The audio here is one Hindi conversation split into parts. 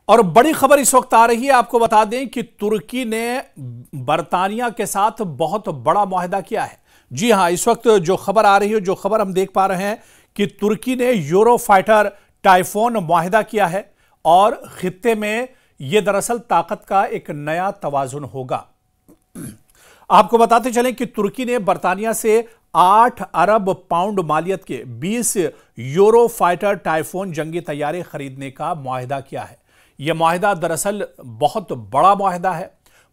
और बड़ी खबर इस वक्त आ रही है, आपको बता दें कि तुर्की ने बरतानिया के साथ बहुत बड़ा मुआहदा किया है। जी हां, इस वक्त जो खबर आ रही है, जो खबर हम देख पा रहे हैं कि तुर्की ने यूरोफाइटर टाइफून मुआहदा किया है और खित्ते में यह दरअसल ताकत का एक नया तवाजुन होगा। आपको बताते चलें कि तुर्की ने बरतानिया से 8 अरब पाउंड मालियत के 20 यूरोफाइटर टाइफून जंगी तैयारे खरीदने का मुआहदा किया है। यह मुआहदा दरअसल बहुत बड़ा मुआहदा है।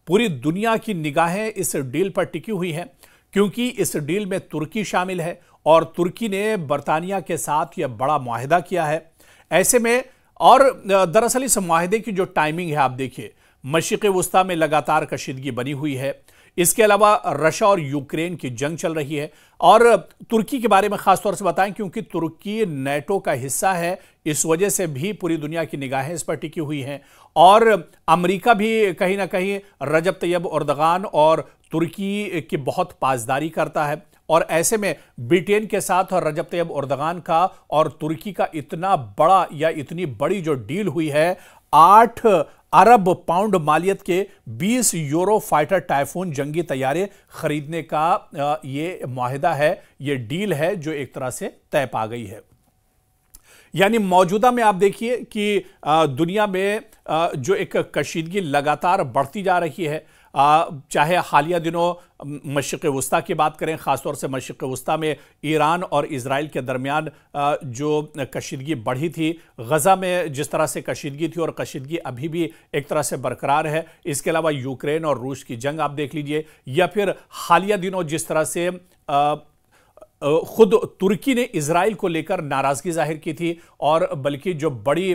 पूरी दुनिया की निगाहें इस डील पर टिकी हुई हैं क्योंकि इस डील में तुर्की शामिल है और तुर्की ने बरतानिया के साथ यह बड़ा मुआहदा किया है। ऐसे में और दरअसल इस मुआहदे की जो टाइमिंग है, आप देखिए, मशरिक़ वुस्ता में लगातार कशीदगी बनी हुई है। इसके अलावा रशिया और यूक्रेन की जंग चल रही है और तुर्की के बारे में खासतौर से बताएं क्योंकि तुर्की नेटो का हिस्सा है। इस वजह से भी पूरी दुनिया की निगाहें इस पर टिकी हुई हैं और अमेरिका भी कहीं ना कहीं रजब तैयब एर्दोगान और तुर्की की बहुत पासदारी करता है। और ऐसे में ब्रिटेन के साथ और रजब तैयब एर्दोगान का और तुर्की का इतना बड़ा या इतनी बड़ी जो डील हुई है, 8 अरब पाउंड मालियत के 20 यूरो फाइटर टाइफून जंगी तैयारे खरीदने का ये मुआहदा है, ये डील है जो एक तरह से तय पा गई है। यानी मौजूदा में आप देखिए कि दुनिया में जो एक कशीदगी लगातार बढ़ती जा रही है, चाहे हालिया दिनों मशरिक़ वुस्ता की बात करें, ख़ासतौर से मशरिक़ वुस्ता में ईरान और इजराइल के दरमियान जो कशीदगी बढ़ी थी, गज़ा में जिस तरह से कशीदगी थी और कशीदगी अभी भी एक तरह से बरकरार है। इसके अलावा यूक्रेन और रूस की जंग आप देख लीजिए, या फिर हालिया दिनों जिस तरह से खुद तुर्की ने इजराइल को लेकर नाराजगी जाहिर की थी और बल्कि जो बड़ी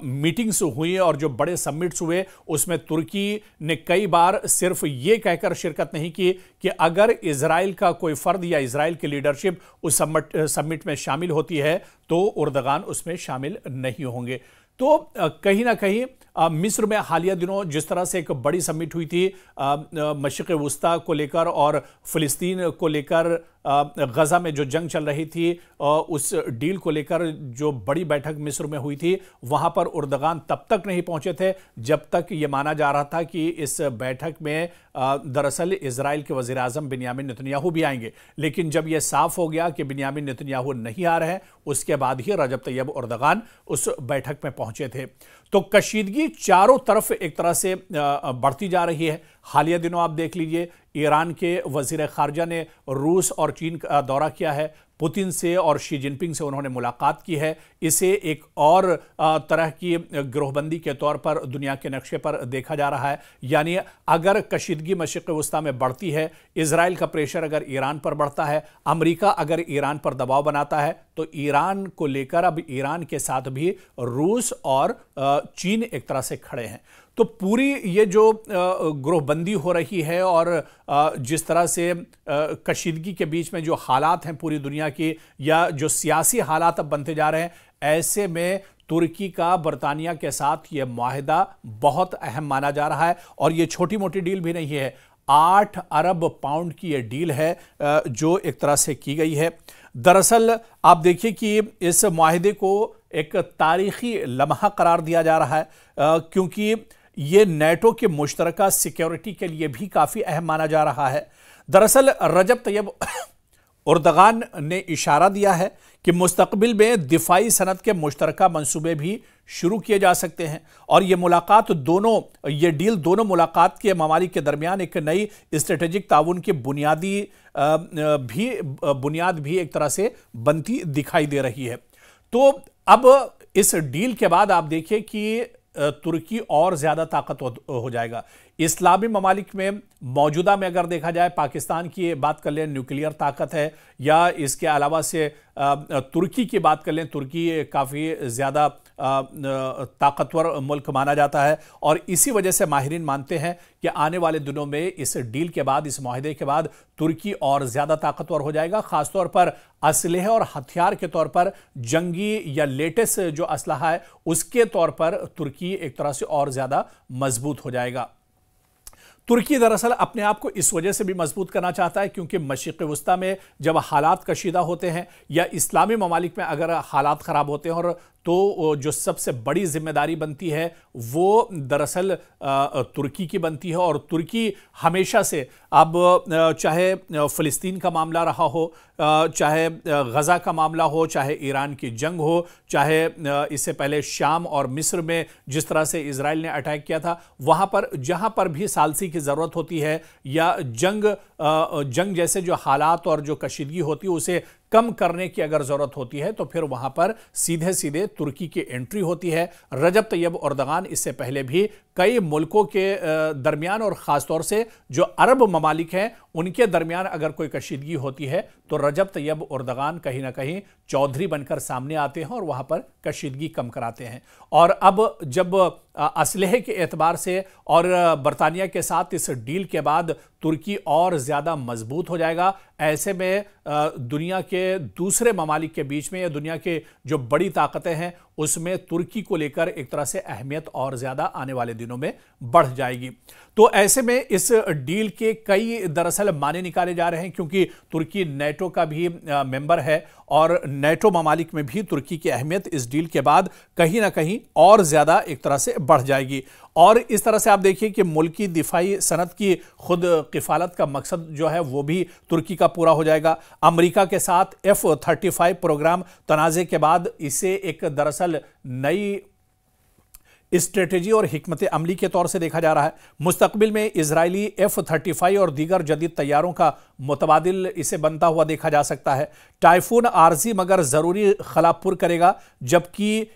मीटिंग्स हुई और जो बड़े समिट्स हुए उसमें तुर्की ने कई बार सिर्फ ये कहकर शिरकत नहीं की कि अगर इजराइल का कोई फर्द या इजराइल की लीडरशिप उस समिट में शामिल होती है तो एर्दोगान उसमें शामिल नहीं होंगे। तो कहीं ना कहीं मिस्र में हालिया दिनों जिस तरह से एक बड़ी समिट हुई थी मशरिक़ वुस्ता को लेकर और फ़िलिस्तीन को लेकर, गज़ा में जो जंग चल रही थी उस डील को लेकर जो बड़ी बैठक मिस्र में हुई थी, वहां पर एर्दोगान तब तक नहीं पहुंचे थे जब तक ये माना जा रहा था कि इस बैठक में दरअसल इजराइल के वज़ीर आज़म बिन्यामिन नेतन्याहू भी आएंगे। लेकिन जब यह साफ हो गया कि बिन्यामिन नेतन्याहू नहीं आ रहे हैं, उसके बाद ही रजब तैयब एर्दोगान उस बैठक में पहुंचे थे। तो कशीदगी चारों तरफ एक तरह से बढ़ती जा रही है। हालिया दिनों आप देख लीजिए, ईरान के वज़ीर ख़ारजा ने रूस और चीन का दौरा किया है, पुतिन से और शी जिनपिंग से उन्होंने मुलाकात की है। इसे एक और तरह की गिरोहबंदी के तौर पर दुनिया के नक्शे पर देखा जा रहा है। यानी अगर कशीदगी मशरिक़ वुस्ता में बढ़ती है, इजराइल का प्रेशर अगर ईरान पर बढ़ता है, अमेरिका अगर ईरान पर दबाव बनाता है, तो ईरान को लेकर अब ईरान के साथ भी रूस और चीन एक तरह से खड़े हैं। तो पूरी ये जो गिरोहबंदी हो रही है और जिस तरह से कशीदगी के बीच में जो हालात हैं पूरी दुनिया की, या जो सियासी हालात अब बनते जा रहे हैं, ऐसे में तुर्की का बरतानिया के साथ ये मुआहदा बहुत अहम माना जा रहा है। और ये छोटी मोटी डील भी नहीं है, 8 अरब पाउंड की ये डील है जो एक तरह से की गई है। दरअसल आप देखिए कि इस मुआहदे को एक तारीखी लम्हा करार दिया जा रहा है क्योंकि ये नेटो के मुश्तरका सिक्योरिटी के लिए भी काफ़ी अहम माना जा रहा है। दरअसल रजब तैयब एर्दोगान ने इशारा दिया है कि मुस्तकबिल में दिफाई सनत के मुश्तरका मंसूबे भी शुरू किए जा सकते हैं और ये डील दोनों मुलाकात के ममालिक के दरमियान एक नई स्ट्रेटेजिक ताउन की बुनियाद भी एक तरह से बनती दिखाई दे रही है। तो अब इस डील के बाद आप देखिए कि तुर्की और ज्यादा ताकतवर हो जाएगा। इस्लामी ममालिक में मौजूदा में अगर देखा जाए, पाकिस्तान की बात कर लें, न्यूक्लियर ताकत है, या इसके अलावा से तुर्की की बात कर लें, तुर्की काफ़ी ज़्यादा ताकतवर मुल्क माना जाता है और इसी वजह से माहिरीन मानते हैं कि आने वाले दिनों में इस डील के बाद, इस मुआहदे के बाद तुर्की और ज़्यादा ताकतवर हो जाएगा। ख़ासतौर पर असलहे और हथियार के तौर पर, जंगी या लेटेस्ट जो असलहा है उसके तौर पर तुर्की एक तरह से और ज़्यादा मजबूत हो जाएगा। तुर्की दरअसल अपने आप को इस वजह से भी मजबूत करना चाहता है क्योंकि मशरिक़ वस्ता में जब हालात कशीदा होते हैं या इस्लामी ममालिक में अगर हालात ख़राब होते हैं और तो जो सबसे बड़ी जिम्मेदारी बनती है वो दरअसल तुर्की की बनती है। और तुर्की हमेशा से अब चाहे फ़लस्तीन का मामला रहा हो, चाहे गज़ा का मामला हो, चाहे ईरान की जंग हो, चाहे इससे पहले शाम और मिस्र में जिस तरह से इजराइल ने अटैक किया था, वहाँ पर जहाँ पर भी सालसी की ज़रूरत होती है या जंग जैसे जो हालात और जो कशीदगी होती है उसे कम करने की अगर ज़रूरत होती है तो फिर वहाँ पर सीधे सीधे तुर्की की एंट्री होती है। रजब तैयब एर्दोगान इससे पहले भी कई मुल्कों के दरमियान और ख़ास तौर से जो अरब ममालिक हैं उनके दरमियान अगर कोई कशीदगी होती है तो रजब तैयब एर्दोगान कहीं ना कहीं चौधरी बनकर सामने आते हैं और वहाँ पर कशीदगी कम कराते हैं। और अब जब असलहे के एतबार से और बरतानिया के साथ इस डील के बाद तुर्की और ज़्यादा मजबूत हो जाएगा। ऐसे में दुनिया के दूसरे ममालिक के बीच में या दुनिया के जो बड़ी ताकतें हैं उसमें तुर्की को लेकर एक तरह से अहमियत और ज़्यादा आने वाले दिनों में बढ़ जाएगी। तो ऐसे में इस डील के कई दरअसल माने निकाले जा रहे हैं क्योंकि तुर्की नेटो का भी मेंबर है और नेटो ममालिक में भी तुर्की की अहमियत इस डील के बाद कहीं ना कहीं और ज़्यादा एक तरह से बढ़ जाएगी। और इस तरह से आप देखिए कि मुल्की दिफाई सनत की खुद किफ़ालत का मकसद जो है वो भी तुर्की का पूरा हो जाएगा। अमेरिका के साथ F-35 प्रोग्राम तनाज़े के बाद इसे एक दरअसल नई स्ट्रेटेजी और हिकमत अमली के तौर से देखा जा रहा है। मुस्तकबिल में इजरायली F-35 और दीगर जदीद तैयारों का मुतबादिल इसे बनता हुआ देखा जा सकता है। टाइफून आर्जी मगर ज़रूरी खलापुर करेगा, जबकि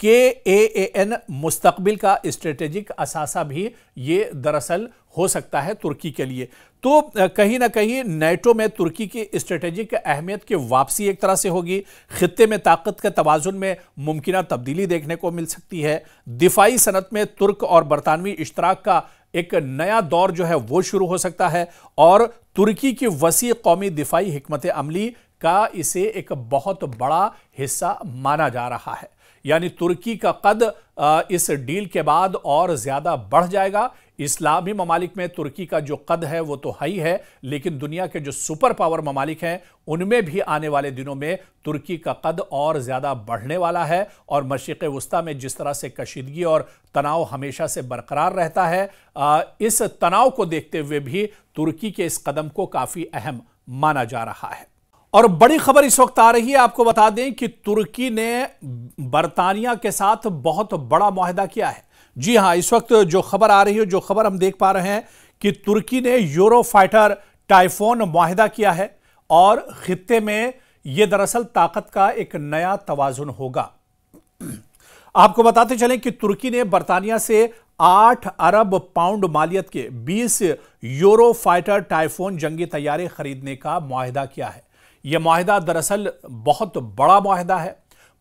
KAAN मुस्तकबिल का स्ट्रेटेजिक असासा भी ये दरअसल हो सकता है तुर्की के लिए। तो कहीं ना कहीं नेटो में तुर्की की स्ट्रेटेजिक अहमियत की वापसी एक तरह से होगी। खित्ते में ताकत के तवाजुन में मुमकिना तब्दीली देखने को मिल सकती है। दिफाई सनत में तुर्क और बरतानवी इश्तराक का एक नया दौर जो है वो शुरू हो सकता है और तुर्की की वसी कौमी दिफाई हिकमत अमली का इसे एक बहुत बड़ा हिस्सा माना जा रहा है। यानी तुर्की का कद इस डील के बाद और ज़्यादा बढ़ जाएगा। इस्लामी ममालिक में तुर्की का जो कद है वो तो ही है, लेकिन दुनिया के जो सुपर पावर ममालिक हैं उनमें भी आने वाले दिनों में तुर्की का कद और ज़्यादा बढ़ने वाला है। और मशरिक़ वस्ता में जिस तरह से कशीदगी और तनाव हमेशा से बरकरार रहता है, इस तनाव को देखते हुए भी तुर्की के इस कदम को काफ़ी अहम माना जा रहा है। और बड़ी खबर इस वक्त आ रही है, आपको बता दें कि तुर्की ने बरतानिया के साथ बहुत बड़ा मुआहदा किया है। जी हां, इस वक्त जो खबर आ रही है, जो खबर हम देख पा रहे हैं कि तुर्की ने यूरोफाइटर टाइफोन मुआहदा किया है और खित्ते में यह दरअसल ताकत का एक नया तवाजुन होगा। आपको बताते चलें कि तुर्की ने बरतानिया से 8 अरब पाउंड मालियत के 20 यूरोफाइटर टाइफोन जंगी तैयारे खरीदने का मुआहदा किया है। यह मुआहदा दरअसल बहुत बड़ा मुआहदा है।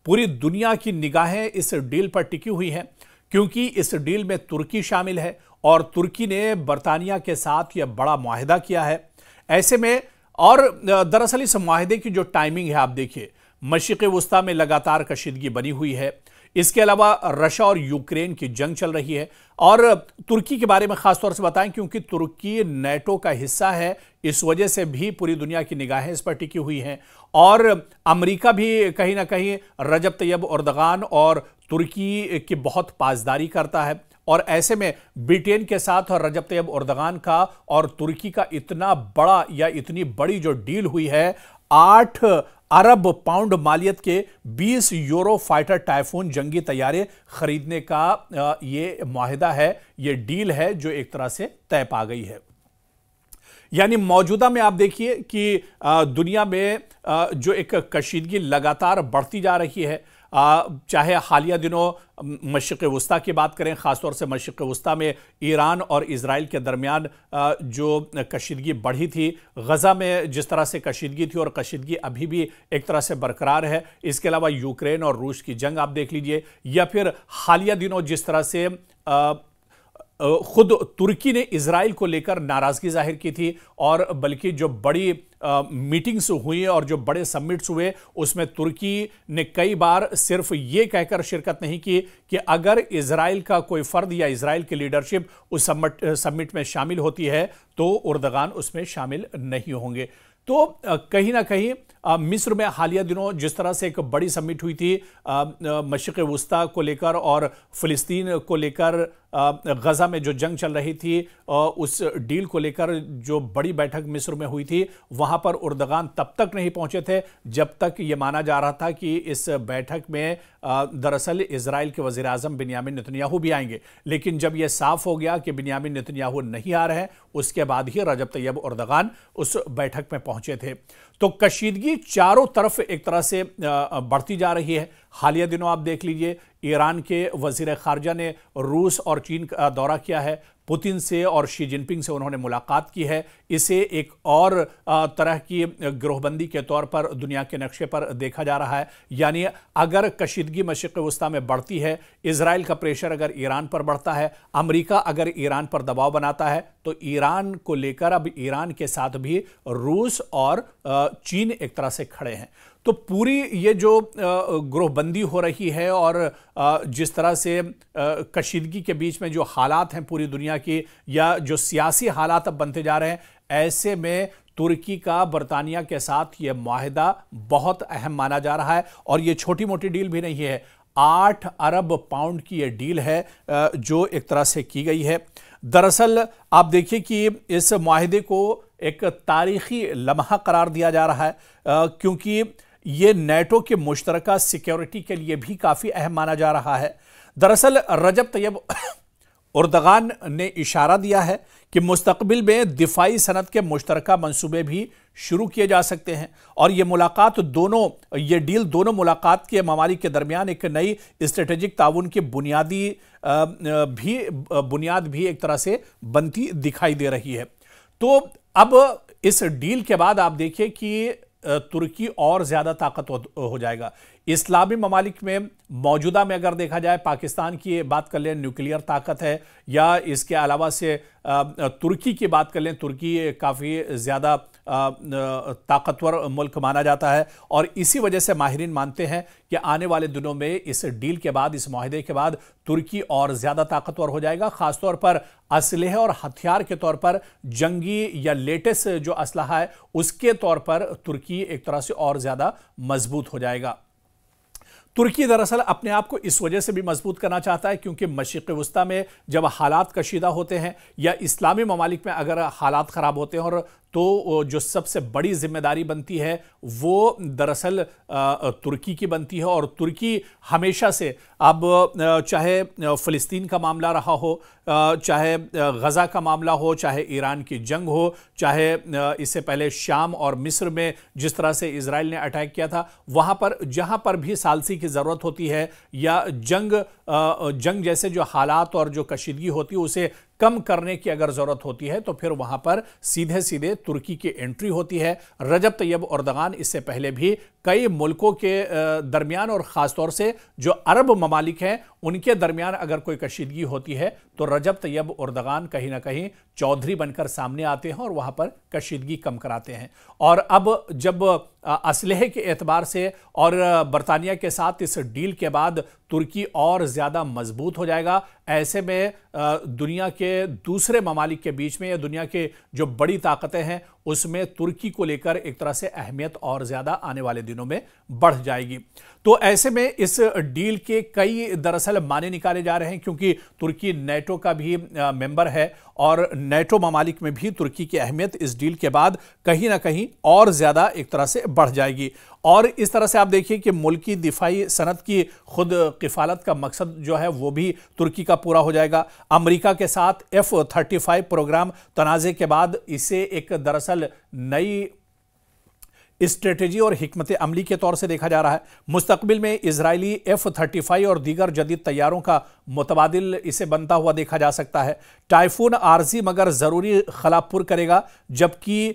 पूरी दुनिया की निगाहें इस डील पर टिकी हुई हैं क्योंकि इस डील में तुर्की शामिल है और तुर्की ने बरतानिया के साथ यह बड़ा मुआहदा किया है। ऐसे में और दरअसल इस मुआहदे की जो टाइमिंग है आप देखिए, मशरिक़ वस्ता में लगातार कशीदगी बनी हुई है। इसके अलावा रशिया और यूक्रेन की जंग चल रही है। और तुर्की के बारे में खास तौर से बताएं क्योंकि तुर्की नेटो का हिस्सा है, इस वजह से भी पूरी दुनिया की निगाहें इस पर टिकी हुई हैं। और अमेरिका भी कहीं ना कहीं रजब तैयब एर्दोगान और तुर्की की बहुत पासदारी करता है। और ऐसे में ब्रिटेन के साथ और रजब तैयब एर्दोगान का और तुर्की का इतना बड़ा या इतनी बड़ी जो डील हुई है, 8 अरब पाउंड मालियत के 20 यूरो फाइटर टाइफून जंगी तैयारे खरीदने का ये मुआहदा है, ये डील है जो एक तरह से तय पा गई है। यानी मौजूदा में आप देखिए कि दुनिया में जो एक कशीदगी लगातार बढ़ती जा रही है, चाहे हालिया दिनों मशरिक़ वस्ता की बात करें, ख़ासतौर से मशरिक़ वस्ता में ईरान और इजराइल के दरमियान जो कशीदगी बढ़ी थी, गज़ा में जिस तरह से कशीदगी थी और कशीदगी अभी भी एक तरह से बरकरार है। इसके अलावा यूक्रेन और रूस की जंग आप देख लीजिए, या फिर हालिया दिनों जिस तरह से खुद तुर्की ने इजराइल को लेकर नाराजगी जाहिर की थी और बल्कि जो बड़ी मीटिंग्स हुई और जो बड़े समिट्स हुए उसमें तुर्की ने कई बार सिर्फ ये कहकर शिरकत नहीं की कि अगर इजराइल का कोई फर्द या इजराइल की लीडरशिप उस समिट में शामिल होती है तो उर्दगान उसमें शामिल नहीं होंगे। तो कहीं ना कहीं मिस्र में हालिया दिनों जिस तरह से एक बड़ी समिट हुई थी मशरिक़ वुस्ता को लेकर और फ़िलिस्तीन को लेकर, गज़ा में जो जंग चल रही थी उस डील को लेकर जो बड़ी बैठक मिस्र में हुई थी, वहां पर उर्दगान तब तक नहीं पहुंचे थे जब तक ये माना जा रहा था कि इस बैठक में दरअसल इजराइल के वज़ीर आज़म बिन्यामिन नेतन्याहू भी आएंगे। लेकिन जब यह साफ हो गया कि बिन्यामिन नेतन्याहू नहीं आ रहे हैं, उसके बाद ही रजब तैयब उर्दगान उस बैठक में पहुंचे थे। तो कशीदगी चारों तरफ एक तरह से बढ़ती जा रही है। हालिया दिनों आप देख लीजिए, ईरान के वजीर खारजा ने रूस और चीन का दौरा किया है, पुतिन से और शी जिनपिंग से उन्होंने मुलाकात की है। इसे एक और तरह की गिरोहबंदी के तौर पर दुनिया के नक्शे पर देखा जा रहा है। यानी अगर कशीदगी मशरिक़ वुस्ता में बढ़ती है, इजराइल का प्रेशर अगर ईरान पर बढ़ता है, अमेरिका अगर ईरान पर दबाव बनाता है, तो ईरान को लेकर अब ईरान के साथ भी रूस और चीन एक तरह से खड़े हैं। तो पूरी ये जो गिरोहबंदी हो रही है और जिस तरह से कशीदगी के बीच में जो हालात हैं पूरी दुनिया की, या जो सियासी हालात अब बनते जा रहे हैं, ऐसे में तुर्की का बरतानिया के साथ ये मुआहदा बहुत अहम माना जा रहा है। और ये छोटी मोटी डील भी नहीं है, 8 अरब पाउंड की ये डील है जो एक तरह से की गई है। दरअसल आप देखिए कि इस मुआहदे को एक तारीखी लम्हा करार दिया जा रहा है क्योंकि ये नेटो के मुश्तरका सिक्योरिटी के लिए भी काफ़ी अहम माना जा रहा है। दरअसल रजब तैयब उर्दगान ने इशारा दिया है कि मुस्तकबिल में दिफाई सनत के मुश्तरका मंसूबे भी शुरू किए जा सकते हैं और ये डील दोनों मुलाकात के ममालिक के दरमियान एक नई स्ट्रेटेजिक ताउन की बुनियाद भी एक तरह से बनती दिखाई दे रही है। तो अब इस डील के बाद आप देखिए कि तुर्की और ज़्यादा ताकतवर हो जाएगा। इस्लामी ममालिक में मौजूदा में अगर देखा जाए, पाकिस्तान की बात कर लें, न्यूक्लियर ताकत है, या इसके अलावा से तुर्की की बात कर लें, तुर्की काफ़ी ज़्यादा ताकतवर मुल्क माना जाता है। और इसी वजह से माहिरीन मानते हैं कि आने वाले दिनों में इस डील के बाद, इस मुआहदे के बाद तुर्की और ज़्यादा ताकतवर हो जाएगा, ख़ासतौर पर असलहे और हथियार के तौर पर, जंगी या लेटेस्ट जो असलहा है उसके तौर पर तुर्की एक तरह से और ज़्यादा मजबूत हो जाएगा। तुर्की दरअसल अपने आप को इस वजह से भी मजबूत करना चाहता है क्योंकि मशरिक़ वुस्ता में जब हालात कशीदा होते हैं या इस्लामी ममालिक में अगर हालात ख़राब होते हैं, और तो जो सबसे बड़ी जिम्मेदारी बनती है वो दरअसल तुर्की की बनती है। और तुर्की हमेशा से, अब चाहे फ़िलिस्तीन का मामला रहा हो, चाहे गज़ा का मामला हो, चाहे ईरान की जंग हो, चाहे इससे पहले शाम और मिस्र में जिस तरह से इजराइल ने अटैक किया था, वहाँ पर जहाँ पर भी सालसी की ज़रूरत होती है या जंग जैसे जो हालात और जो कशीदगी होती है उसे कम करने की अगर जरूरत होती है, तो फिर वहां पर सीधे सीधे तुर्की की एंट्री होती है। रजब तैयब उर्दगान इससे पहले भी कई मुल्कों के दरमियान और ख़ासतौर से जो अरब ममालिक हैं उनके दरमियान अगर कोई कशीदगी होती है तो रजब तैयब उर्दगान कहीं ना कहीं चौधरी बनकर सामने आते हैं और वहां पर कशीदगी कम कराते हैं। और अब जब असलहे के एतबार से और बरतानिया के साथ इस डील के बाद तुर्की और ज़्यादा मजबूत हो जाएगा, ऐसे में दुनिया के दूसरे ममालिक के बीच में या दुनिया के जो बड़ी ताकतें हैं उसमें तुर्की को लेकर एक तरह से अहमियत और ज़्यादा आने वाले दिनों में बढ़ जाएगी। तो ऐसे में इस डील के कई दरअसल माने निकाले जा रहे हैं क्योंकि तुर्की नेटो का भी मेंबर है और नेटो ममालिक में भी तुर्की की अहमियत इस डील के बाद कहीं ना कहीं और ज़्यादा एक तरह से बढ़ जाएगी। और इस तरह से आप देखिए कि मुल्की दिफाई सनत की खुद किफ़ालत का मकसद जो है वो भी तुर्की का पूरा हो जाएगा। अमेरिका के साथ F-35 प्रोग्राम तनाज़े के बाद इसे एक दरअसल नई स्ट्रेटेजी और हिकमत अमली के तौर से देखा जा रहा है। मुस्तकबिल में इजरायली F-35 और दीगर जदीद तैयारों का मुतबादिल इसे बनता हुआ देखा जा सकता है। टाइफून आर्जी मगर ज़रूरी खलापुर करेगा, जबकि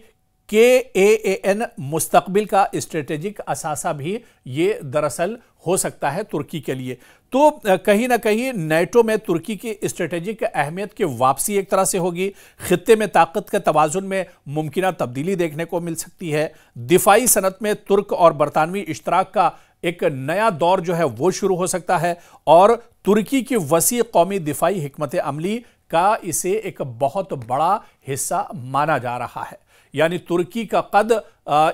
KAAN मुस्तकबिल का स्ट्रेटेजिक असासा भी ये दरअसल हो सकता है तुर्की के लिए। तो कहीं ना कहीं नेटो में तुर्की की स्ट्रेटेजिक अहमियत की वापसी एक तरह से होगी। खित्ते में ताकत के तवाजुन में मुमकिन तब्दीली देखने को मिल सकती है। दिफाई सनत में तुर्क और बरतानवी इश्तराक का एक नया दौर जो है वो शुरू हो सकता है और तुर्की की वसी कौमी दिफाई हिकमत अमली का इसे एक बहुत बड़ा हिस्सा माना जा रहा है। यानी तुर्की का कद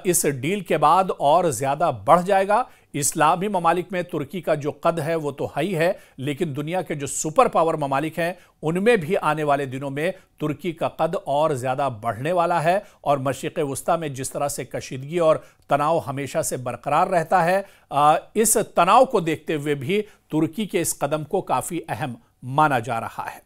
इस डील के बाद और ज्यादा बढ़ जाएगा। इस्लामी ममालिक में तुर्की का जो कद है वो तो हाई है, लेकिन दुनिया के जो सुपर पावर ममालिक हैं उनमें भी आने वाले दिनों में तुर्की का कद और ज्यादा बढ़ने वाला है। और मशरिक़ वुस्ता में जिस तरह से कशीदगी और तनाव हमेशा से बरकरार रहता है, इस तनाव को देखते हुए भी तुर्की के इस कदम को काफी अहम माना जा रहा है।